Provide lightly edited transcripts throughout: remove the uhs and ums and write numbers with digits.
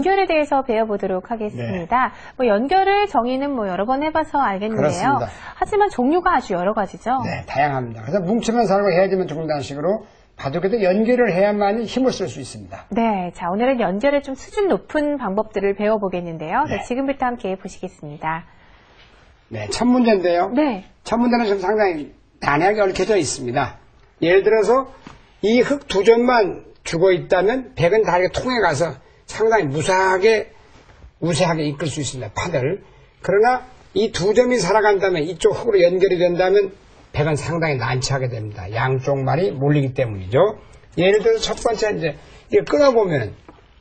연결에 대해서 배워보도록 하겠습니다. 뭐 연결을 정의는 뭐 여러 번 해봐서 알겠는데요. 그렇습니다. 하지만 종류가 아주 여러 가지죠. 네, 다양합니다. 그래서 뭉치면 살고 헤어지면 죽는다는 식으로 바둑에도 연결을 해야만 힘을 쓸 수 있습니다. 네, 자 오늘은 연결의 좀 수준 높은 방법들을 배워보겠는데요. 네. 네, 지금부터 함께 보시겠습니다. 네, 첫 문제인데요. 네. 첫 문제는 좀 상당히 단약이 얽혀져 있습니다. 예를 들어서 이 흙 두 점만 죽어 있다면 백은 다 이렇게 통해 가서 상당히 무사하게 우세하게 이끌 수 있습니다. 판을. 그러나 이 두 점이 살아간다면 이쪽 흙으로 연결이 된다면 백은 상당히 난처하게 됩니다. 양쪽 말이 몰리기 때문이죠. 예를 들어서 첫 번째 이제 이거 끊어보면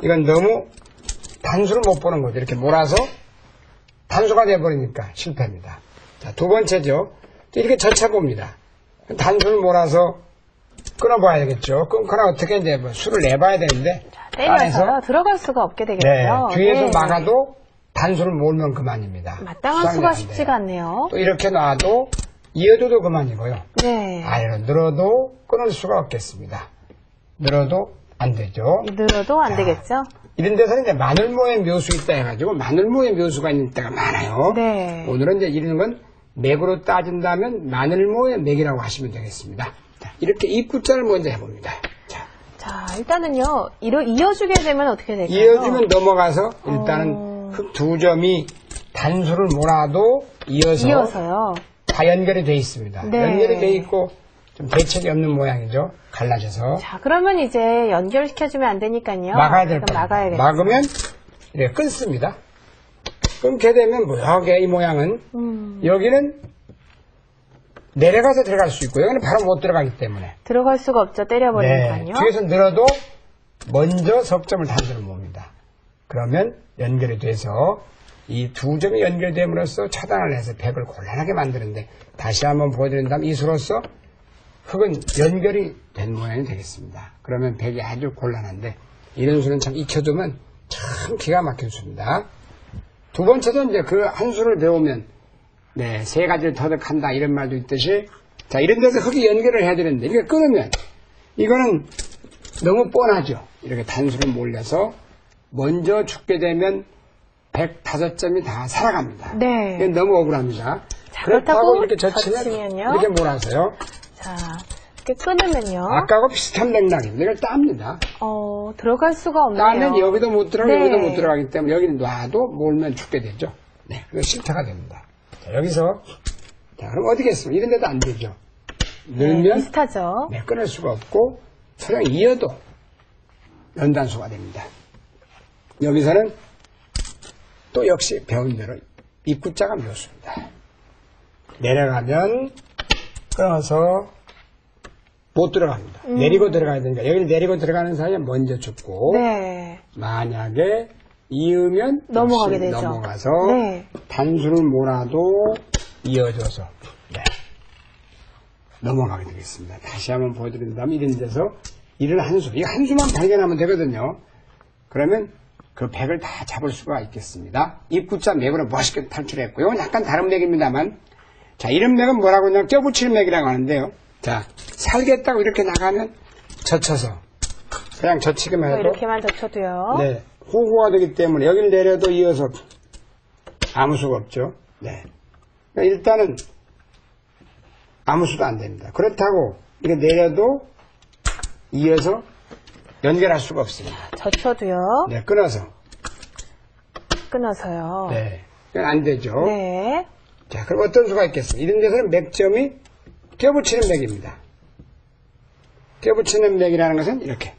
이건 너무 단수를 못 보는 거죠. 이렇게 몰아서 단수가 돼버리니까 실패입니다. 자, 두 번째죠. 이렇게 젖혀봅니다. 단수를 몰아서 끊어봐야 되겠죠. 끊거나 어떻게 이제 뭐 수를 내봐야 되는데 때려서 들어갈 수가 없게 되겠네요. 네, 뒤에서 막아도 단수를 몰면 그만입니다. 마땅한 수가 쉽지가 않네요. 또 이렇게 놔도 이어도도 그만이고요. 네. 아래로 늘어도 끊을 수가 없겠습니다. 늘어도 안 되죠. 늘어도 안 되겠죠. 이런 데서는 이제 마늘모의 묘수 있다 해가지고 마늘모의 묘수가 있는 때가 많아요. 네. 오늘은 이제 이런 건 맥으로 따진다면 마늘모의 맥이라고 하시면 되겠습니다. 자, 이렇게 입구자를 먼저 해봅니다. 자, 일단은요, 이어주게 되면 어떻게 될까요? 이어주면 넘어가서 일단은 흙 두 점이 단수를 몰아도 이어서요. 다 연결이 돼 있습니다. 네. 연결이 돼 있고 좀 대책이 없는 모양이죠. 갈라져서. 자, 그러면 이제 연결시켜주면 안 되니까요. 막아야 될 거예요. 막아야겠죠. 막으면 이렇게 끊습니다. 끊게 되면 무역의 이 모양은 여기는 내려가서 들어갈 수 있고 여기는 바로 못 들어가기 때문에 들어갈 수가 없죠. 때려버리니까요. 네, 뒤에서 늘어도 먼저 석점을 단수를 봅니다. 그러면 연결이 돼서 이 두 점이 연결됨으로써 차단을 해서 백을 곤란하게 만드는데 다시 한번 보여드린다면 이수로서 흙은 연결이 된 모양이 되겠습니다. 그러면 백이 아주 곤란한데 이런 수는 참 익혀두면 참 기가 막힌 수입니다. 두 번째도 이제 그 한 수를 배우면 네, 세 가지를 터득한다 이런 말도 있듯이 자 이런 데서 흙이 연결을 해야 되는데 이렇게 끊으면 이거는 너무 뻔하죠. 이렇게 단수를 몰려서 먼저 죽게 되면 105점이 다 살아갑니다. 네. 이건 너무 억울합니다. 자, 그렇다고 이렇게 젖히면요. 이렇게 몰아서요. 자, 이렇게 끊으면요. 아까하고 비슷한 맥락입니다. 이걸 땁니다. 들어갈 수가 없네요. 따면 여기도 못 들어가고 네. 여기도 못 들어가기 때문에 여기는 놔도 몰면 죽게 되죠. 네, 그래서 실패가 됩니다. 자, 여기서 자, 그럼 어디겠습니까? 이런 데도 안 되죠. 늘면 네, 비슷하죠. 네, 끊을 수가 없고 설령 이어도 연단수가 됩니다. 여기서는 또 역시 배운 대로 입구자가 묘수입니다. 내려가면 끊어서 못 들어갑니다. 내리고 들어가야 되니까 여기를 내리고 들어가는 사이에 먼저 죽고 네. 만약에 이으면 넘어가게 되죠. 넘어가서 네. 단수를 몰아도 이어져서 네. 넘어가게 되겠습니다. 다시 한번 보여드린다면 이런 데서 이런 한 수, 이 한 수만 발견하면 되거든요. 그러면 그 백을 다 잡을 수가 있겠습니다. 입구자 맥으로 멋있게 탈출했고요. 약간 다른 맥입니다만 자 이런 맥은 뭐라고 하냐면 껴붙이는 맥이라고 하는데요. 자 살겠다고 이렇게 나가면 젖혀서 그냥 젖히기만 해도 이렇게만 젖혀도요. 네, 호구가 되기 때문에 여기를 내려도 이어서 아무 수가 없죠. 네. 그러니까 일단은 아무 수도 안 됩니다. 그렇다고 이렇게 내려도 이어서 연결할 수가 없습니다. 젖혀도요. 네, 끊어서요. 네, 그건 안 되죠. 네. 자, 그럼 어떤 수가 있겠습니까? 이런 데서는 맥점이 껴붙이는 맥입니다. 껴붙이는 맥이라는 것은 이렇게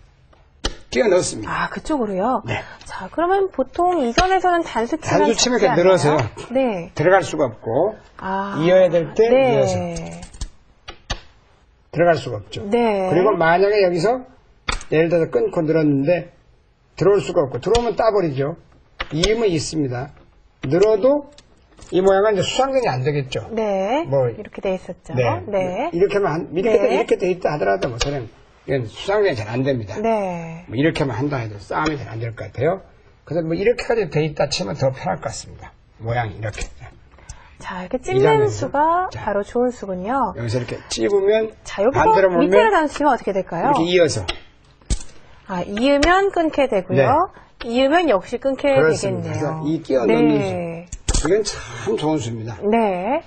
끼워 넣습니다. 아, 그쪽으로요? 네. 자, 그러면 보통 이전에서는 단수 치면 이렇게 늘어서요. 네. 들어갈 수가 없고 아, 이어야 될 때 네. 이어서 들어갈 수가 없죠. 네. 그리고 만약에 여기서 예를 들어서 끊고 늘었는데 들어올 수가 없고 들어오면 따버리죠. 이음은 있습니다. 늘어도 이 모양은 이제 수상전이 안 되겠죠. 네. 뭐 이렇게 돼 있었죠. 네. 네. 이렇게만 네. 이렇게 돼 있다 하더라도 뭐 저는 이건 수상전이 잘 안 됩니다. 네. 뭐 이렇게만 한다 해도 싸움이 잘 안 될 것 같아요. 그래서 뭐 이렇게까지 돼 있다 치면 더 편할 것 같습니다. 모양이 이렇게. 자, 이렇게 찝는 수가 자, 바로 좋은 수군요. 여기서 이렇게 찝으면 자, 여기서 반대로 밑으로 몰면 단수면 어떻게 될까요? 이렇게 이어서 아, 이으면 끊게 되고요. 네. 이으면 역시 끊게 그렇습니다. 되겠네요. 그래서 이 끼워 넣는 네. 수. 이건 참 좋은 수입니다. 네.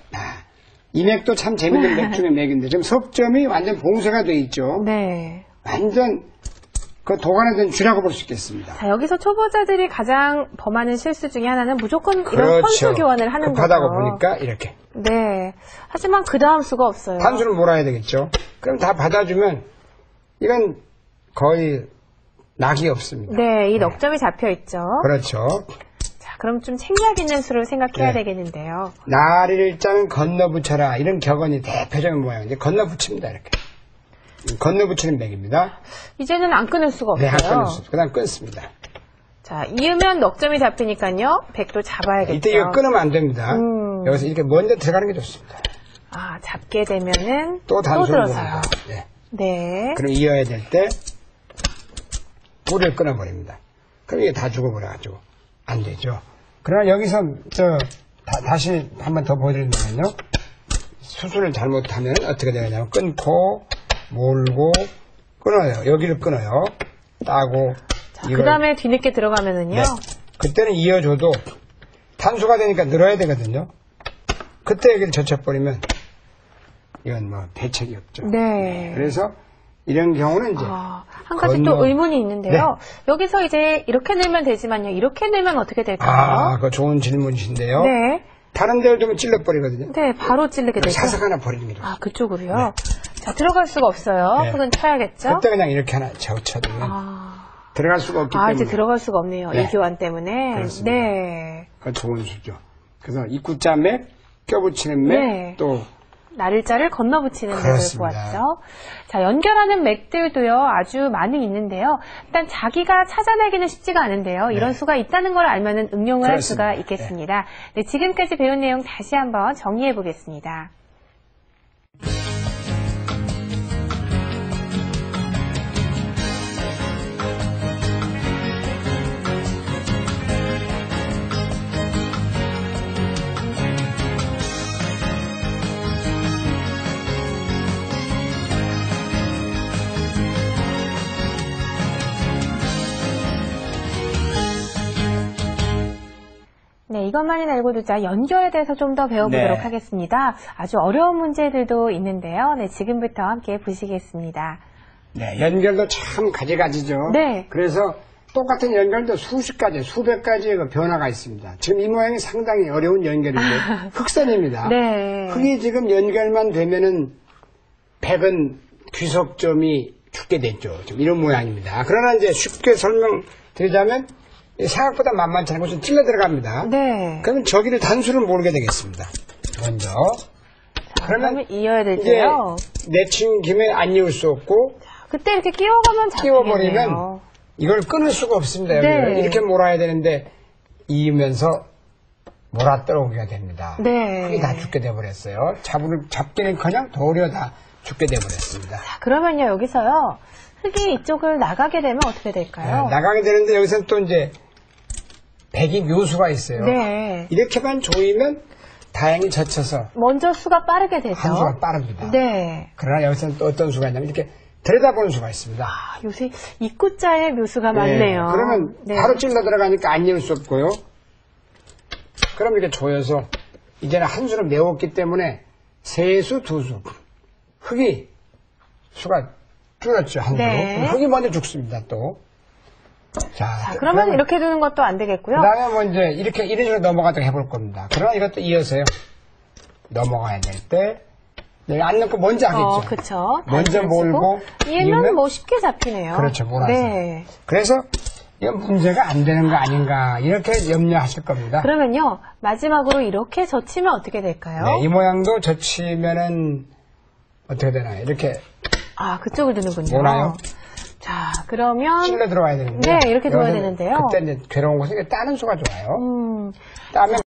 이 맥도 참 재밌는 맥 중에 맥인데 지금 석점이 완전 봉쇄가 돼 있죠. 네. 완전 그 도관에 된 쥐라고 볼 수 있겠습니다. 자, 여기서 초보자들이 가장 범하는 실수 중에 하나는 무조건 이런 그렇죠. 선수 교환을 하는 거죠. 급하다고 보니까 이렇게. 네. 하지만 그 다음 수가 없어요. 단수를 몰아야 되겠죠. 그럼 다 받아주면 이건 거의 낙이 없습니다. 네, 이 넉점이 잡혀 있죠. 그렇죠. 자, 그럼 좀 생략 있는 수를 생각해야 네. 되겠는데요. 나릴장 건너붙여라. 이런 격언이 대표적인 모양인데 건너붙입니다. 이렇게. 건너붙이는 맥입니다. 이제는 안 끊을 수가 네, 없어요. 한 끊을 수. 그 다음 끊습니다. 자, 이으면 넉점이 잡히니까요. 100도 잡아야겠죠. 이때 이거 끊으면 안 됩니다. 여기서 이렇게 먼저 들어가는 게 좋습니다. 아, 잡게 되면은 또 단수를 들어서요. 몰아요. 네. 네. 그럼 이어야 될 때 물을 끊어버립니다. 그럼 이게 다 죽어버려가지고 안 되죠. 그러나 여기서 다시 한 번 더 보여드린다면요. 수술을 잘못하면 어떻게 되냐면 끊고 몰고 끊어요. 여기를 끊어요. 따고 자, 그 다음에 뒤늦게 들어가면은요. 네. 그때는 이어줘도 단수가 되니까 늘어야 되거든요. 그때 여기를 젖혀버리면 이건 뭐 대책이 없죠. 네. 그래서 이런 경우는 이제 한 가지 또 의문이 있는데요. 네. 여기서 이제 이렇게 넣으면 되지만요. 이렇게 넣으면 어떻게 될까요? 아, 그 좋은 질문이신데요. 네. 다른 데를 두면 찔러버리거든요. 네, 바로 찌르게 되죠. 사석 하나 버리는 게 좋아요. 아, 그쪽으로요? 자, 들어갈 수가 없어요. 네. 흙은 쳐야겠죠? 그때 그냥 이렇게 하나 쳐두면 들어갈 수가 없기 때문에. 이제 들어갈 수가 없네요. 네. 이 교환 때문에. 그렇습니다. 네. 그 좋은 수죠. 그래서 입구자 맥, 껴붙이는 맥, 네. 또 나를자를 건너붙이는 맥을 그렇습니다. 보았죠. 자, 연결하는 맥들도요, 아주 많이 있는데요. 일단 자기가 찾아내기는 쉽지가 않은데요. 이런 수가 있다는 걸 알면은 응용을 할 그렇습니다. 수가 있겠습니다. 네, 지금까지 배운 내용 다시 한번 정리해 보겠습니다. 네, 이것만이 알고 두자 연결에 대해서 좀 더 배워보도록 네. 하겠습니다. 아주 어려운 문제들도 있는데요. 네, 지금부터 함께 보시겠습니다. 네, 연결도 참 가지가지죠. 네. 그래서 똑같은 연결도 수십 가지, 수백 가지의 그 변화가 있습니다. 지금 이 모양이 상당히 어려운 연결인데 흑선입니다. 네. 흙이 지금 연결만 되면은 백은 귀석점이 죽게 됐죠. 지금 이런 모양입니다. 그러나 이제 쉽게 설명드리자면 생각보다 만만치 않고 좀 찔러 들어갑니다. 네. 그러면 저기를 단수를 모르게 되겠습니다. 먼저. 그러면 이어야 이제 될게요. 내친 김에 안 이을 수 없고 그때 이렇게 끼워가면 끼워버리면 잡히겠네요. 이걸 끊을 수가 없습니다. 네. 여기를. 이렇게 몰아야 되는데 이으면서 몰아 떨어오게 됩니다. 네. 흙이 다 죽게 돼버렸어요. 잡기는커녕 도리어 다 죽게 돼버렸습니다. 자, 그러면요, 여기서요. 흙이 이쪽을 나가게 되면 어떻게 될까요? 네, 나가게 되는데 여기서는 또 이제 백이 묘수가 있어요. 네. 이렇게만 조이면 다행히 젖혀서 먼저 수가 빠르게 되죠. 한 수가 빠릅니다. 네. 그러나 여기서는 또 어떤 수가 있냐면 이렇게 들여다보는 수가 있습니다. 요새 입구자의 묘수가 많네요. 그러면 네. 바로 찔러 들어가니까 안 이을 수 없고요. 그럼 이렇게 조여서 이제는 한 수를 메웠기 때문에 세 수, 두 수. 흙이 수가 줄었죠, 한 수. 네. 흙이 먼저 죽습니다, 또. 자, 그러면 이렇게 두는 것도 안 되겠고요. 그 다음에 뭐 이제 이렇게 이런 식으로 넘어가도록 해볼 겁니다. 그러나 이것도 이어서요. 넘어가야 될 때, 내가 안 넣고 먼저 하겠죠. 그쵸. 먼저 몰고, 얘는 이으면 뭐 쉽게 잡히네요. 그렇죠, 몰아서. 네. 그래서 이건 문제가 안 되는 거 아닌가 이렇게 염려하실 겁니다. 그러면요, 마지막으로 이렇게 젖히면 어떻게 될까요? 네, 이 모양도 젖히면은 어떻게 되나요? 이렇게 그쪽을 두는군요. 몰아요. 자, 그러면 찔러 들어가야 되는데. 네, 이렇게 들어가야 되는데요. 그때 이제 괴로운 것은 따는 수가 좋아요. 음, 따면